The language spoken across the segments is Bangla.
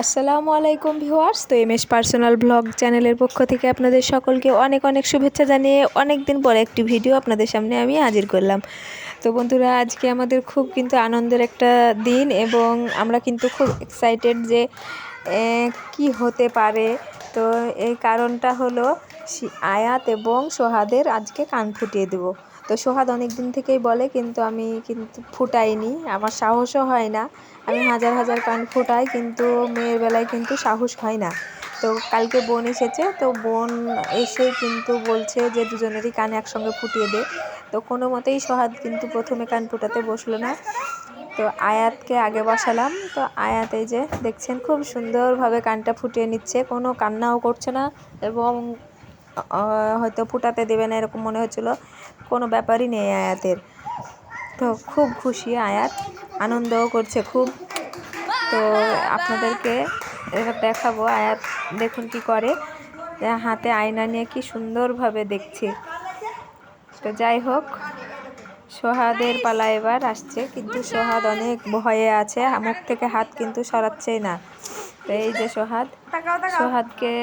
আসসালামু আলাইকুম ভিউয়ার্স। তো এমএস পার্সোনাল ব্লগ চ্যানেলের পক্ষ থেকে আপনাদের সকলকে অনেক অনেক শুভেচ্ছা জানিয়ে অনেক দিন পরে একটি ভিডিও আপনাদের সামনে আমি হাজির করলাম। তো বন্ধুরা, আজকে আমাদের খুব কিন্তু আনন্দের একটা দিন এবং আমরা কিন্তু খুব এক্সাইটেড যে কি হতে পারে। তো এই কারণটা হলো আয়াত এবং সোহাদের আজকে কান ফুটিয়ে দেবো। তো সোহাদ অনেক দিন থেকেই বলে, কিন্তু আমি ফুটাইনি, আমার সাহসও হয় না। আমি হাজার হাজার কান ফুটাই, কিন্তু মেয়ের বেলায় কিন্তু সাহস হয় না। তো কালকে বোন এসেছে, তো বোন এসে কিন্তু বলছে যে দুজনেরই কান একসঙ্গে ফুটিয়ে দে। তো কোনো মতেই সোহাদ কিন্তু প্রথমে কান ফুটাতে বসলো না। তো আয়াতকে আগে বসালাম। তো আয়াত এই যে দেখছেন খুব সুন্দরভাবে কানটা ফুটিয়ে নিচ্ছে, কোনো কান্নাও করছে না এবং হয়তো ফুটাতে দেবে না এরকম মনে হচ্ছিল। কোনো ব্যাপারই নেই আয়াতের। তো খুব খুশি আয়াত, আনন্দও করছে খুব। তো আপনাদেরকে এবার দেখাবো আয়াত দেখুন কি করে, হাতে আয়না নিয়ে কি সুন্দরভাবে দেখছে। তো যাই হোক, সোহাদের পালা এবার আসছে, কিন্তু সোহাদ অনেক ভয়ে আছে, মুখ থেকে হাত কিন্তু সরাচ্ছেই না। তো এই যে সোহাদকে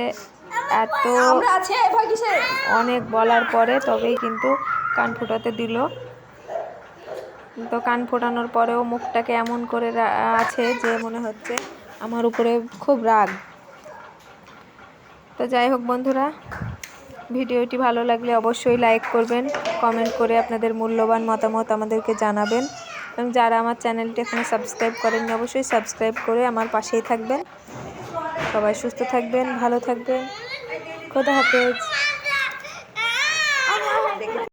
এত অনেক বলার পরে তবেই কিন্তু কান ফোটাতে দিল। তো কান ফোটানোর পরেও মুখটাকে এমন করে আছে যে মনে হচ্ছে আমার উপরে খুব রাগ। তো যাই হোক বন্ধুরা, ভিডিওটি ভালো লাগলে অবশ্যই লাইক করবেন, কমেন্ট করে আপনাদের মূল্যবান মতামত আমাদেরকে জানাবেন এবং যারা আমার চ্যানেলটি এখনো সাবস্ক্রাইব করেননি অবশ্যই সাবস্ক্রাইব করে আমার পাশেই থাকবেন। সবাই সুস্থ থাকবেন, ভালো থাকবেন। খোদা হাফেজ।